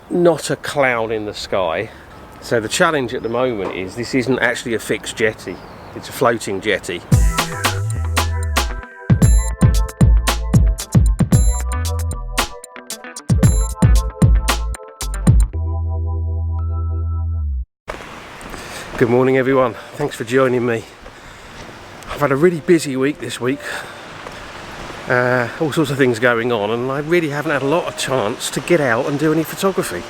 not a cloud in the sky. So the challenge at the moment is this isn't actually a fixed jetty, it's a floating jetty. Good morning everyone, thanks for joining me. I've had a really busy week this week, all sorts of things going on, and I really haven't had a lot of chance to get out and do any photography.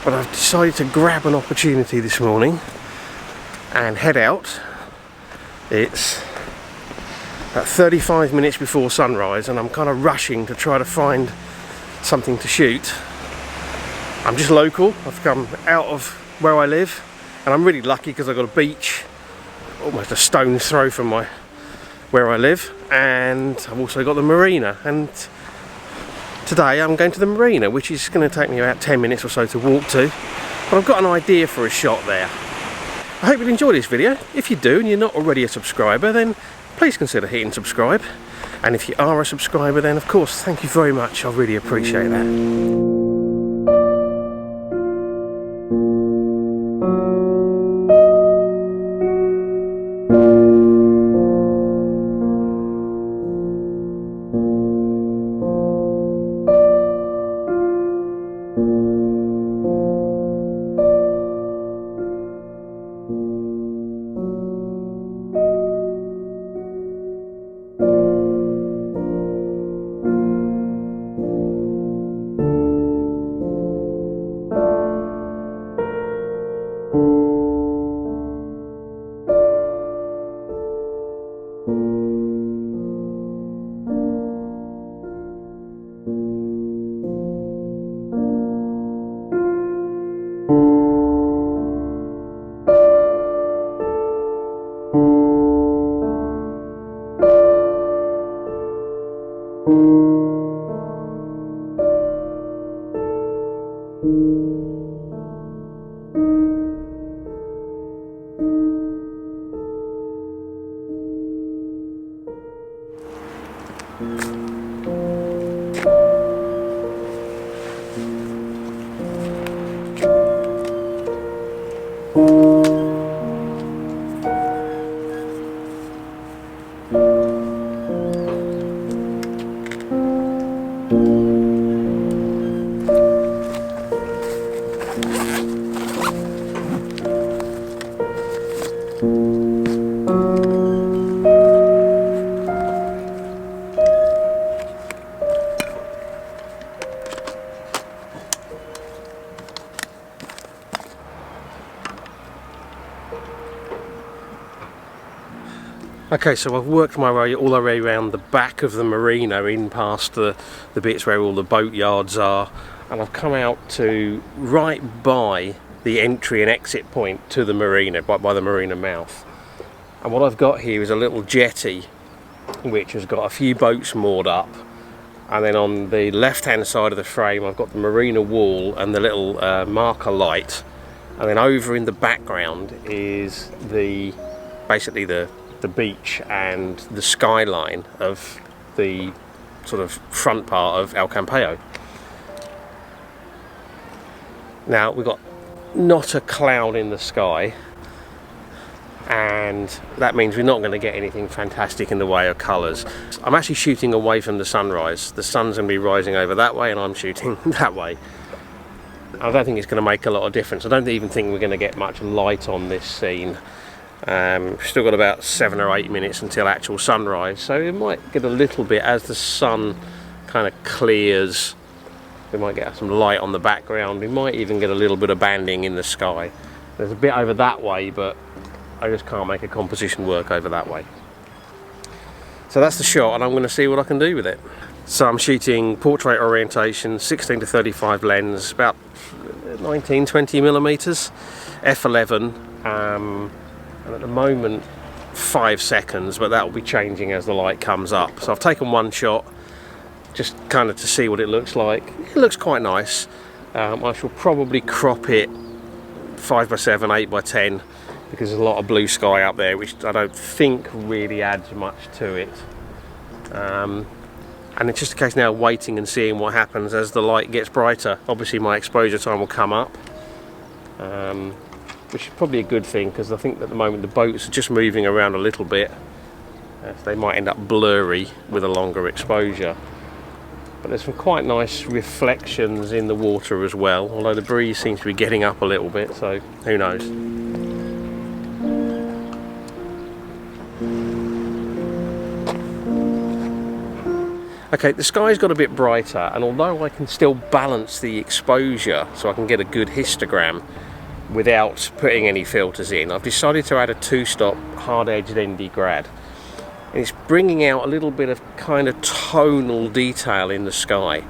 But I've decided to grab an opportunity this morning and head out. It's about 35 minutes before sunrise and I'm kind of rushing to try to find something to shoot. I'm just local, I've come out of where I live and I'm really lucky because I've got a beach almost a stone's throw from where I live, and I've also got the marina, and today I'm going to the marina, which is going to take me about 10 minutes or so to walk to, but I've got an idea for a shot there. I hope you'll enjoy this video. If you do and you're not already a subscriber, then please consider hitting subscribe, and if you are a subscriber, then of course thank you very much, I really appreciate that. Okay, so I've worked my way all the way around the back of the marina, in past the bits where all the boat yards are, and I've come out to right by the entry and exit point to the marina, by the marina mouth. And what I've got here is a little jetty which has got a few boats moored up, and then on the left hand side of the frame I've got the marina wall and the little marker light, and then over in the background is basically the beach and the skyline of the sort of front part of El Campello. Now we've got not a cloud in the sky, and that means we're not going to get anything fantastic in the way of colours. I'm actually shooting away from the sunrise. The sun's going to be rising over that way and I'm shooting that way. I don't think it's going to make a lot of difference. I don't even think we're going to get much light on this scene. We've still got about 7 or 8 minutes until actual sunrise, so we might get a little bit as the sun kind of clears. We might get some light on the background. We might even get a little bit of banding in the sky. There's a bit over that way, but I just can't make a composition work over that way. So that's the shot, and I'm going to see what I can do with it. So I'm shooting portrait orientation, 16 to 35 lens, about 19-20 millimeters, f11. And at the moment 5 seconds, but that will be changing as the light comes up. So I've taken one shot just kind of to see what it looks like. It looks quite nice. I shall probably crop it 5x7, 8x10, because there's a lot of blue sky up there which I don't think really adds much to it. and it's just a case now of waiting and seeing what happens as the light gets brighter. Obviously my exposure time will come up, which is probably a good thing, because I think at the moment the boats are just moving around a little bit, so they might end up blurry with a longer exposure. But there's some quite nice reflections in the water as well, although the breeze seems to be getting up a little bit, so who knows. Okay, the sky's got a bit brighter, and although I can still balance the exposure so I can get a good histogram without putting any filters in, I've decided to add a 2-stop hard-edged ND grad. And it's bringing out a little bit of kind of tonal detail in the sky.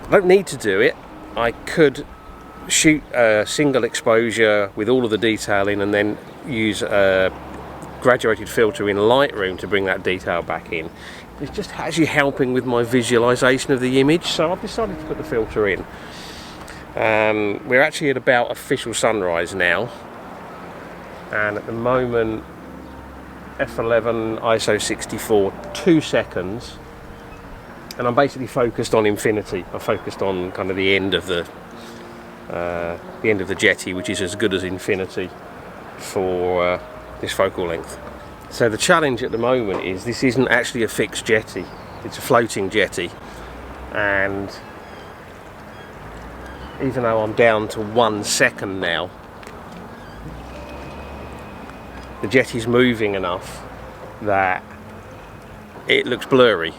I don't need to do it. I could shoot a single exposure with all of the detail in and then use a graduated filter in Lightroom to bring that detail back in. It's just actually helping with my visualization of the image, so I've decided to put the filter in. We're actually at about official sunrise now, and at the moment f11 ISO 64, 2 seconds, and I'm basically focused on infinity. I'm focused on kind of the end of the jetty, which is as good as infinity for this focal length. So the challenge at the moment is this isn't actually a fixed jetty, it's a floating jetty, and even though I'm down to 1 second now, the jetty's moving enough that it looks blurry.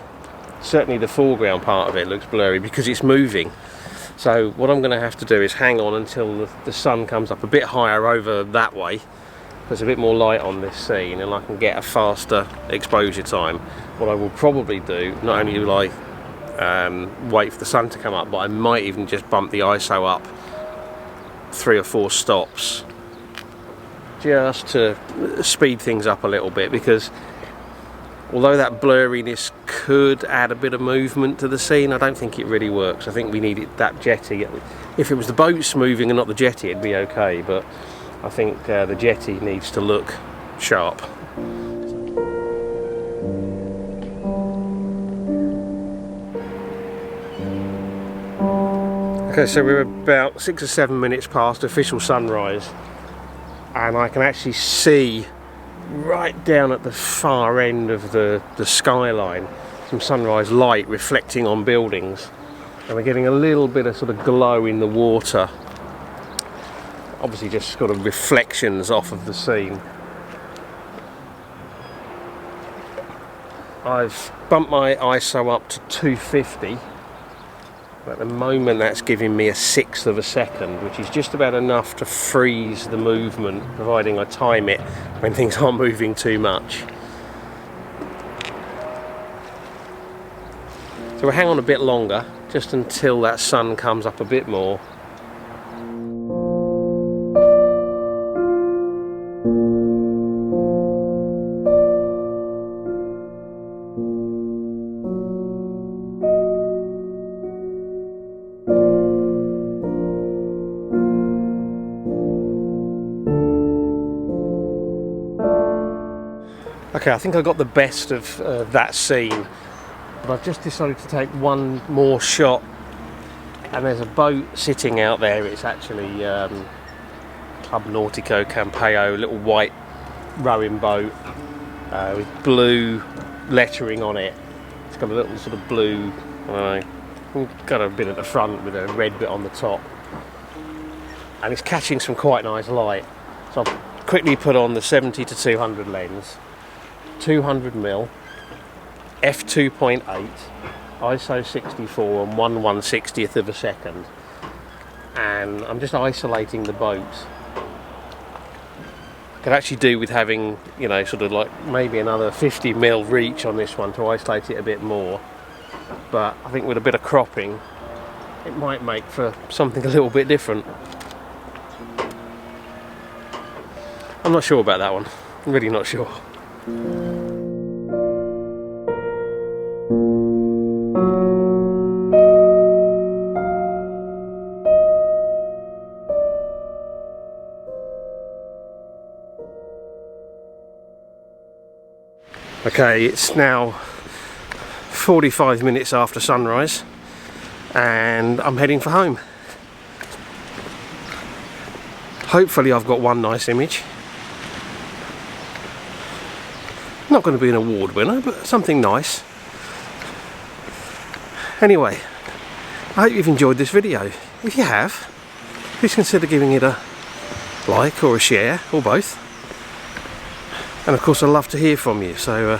Certainly the foreground part of it looks blurry because it's moving. So what I'm going to have to do is hang on until the sun comes up a bit higher over that way. There's a bit more light on this scene and I can get a faster exposure time. What I will probably do, not only will I wait for the sun to come up, but I might even just bump the ISO up 3 or 4 stops just to speed things up a little bit, because although that blurriness could add a bit of movement to the scene, I don't think it really works. I think we need that jetty. If it was the boats moving and not the jetty, it'd be okay, but I think the jetty needs to look sharp. Okay, so we're about 6 or 7 minutes past official sunrise, and I can actually see right down at the far end of the skyline some sunrise light reflecting on buildings, and we're getting a little bit of sort of glow in the water, obviously just sort of reflections off of the scene. I've bumped my ISO up to 250. At the moment that's giving me a 1/6 of a second, which is just about enough to freeze the movement, providing I time it when things aren't moving too much. So we'll hang on a bit longer, just until that sun comes up a bit more. Okay, I think I got the best of that scene, but I've just decided to take one more shot, and there's a boat sitting out there. It's actually Club Nautico Campello, a little white rowing boat with blue lettering on it. It's got a little sort of blue, got a bit at the front with a red bit on the top, and it's catching some quite nice light. So I've quickly put on the 70 to 200 lens, 200mm, f2.8, ISO 64 and 1/160th of a second, and I'm just isolating the boat. I could actually do with having, you know, sort of like maybe another 50mm reach on this one to isolate it a bit more, but I think with a bit of cropping it might make for something a little bit different. I'm not sure about that one, I'm really not sure. Okay, it's now 45 minutes after sunrise, and I'm heading for home. Hopefully I've got one nice image. Not going to be an award winner, but something nice. Anyway, I hope you've enjoyed this video. If you have, please consider giving it a like or a share, or both. And of course I'd love to hear from you, so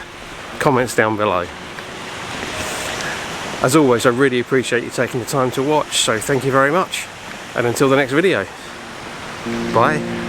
comments down below. As always, I really appreciate you taking the time to watch, so thank you very much. And until the next video, bye.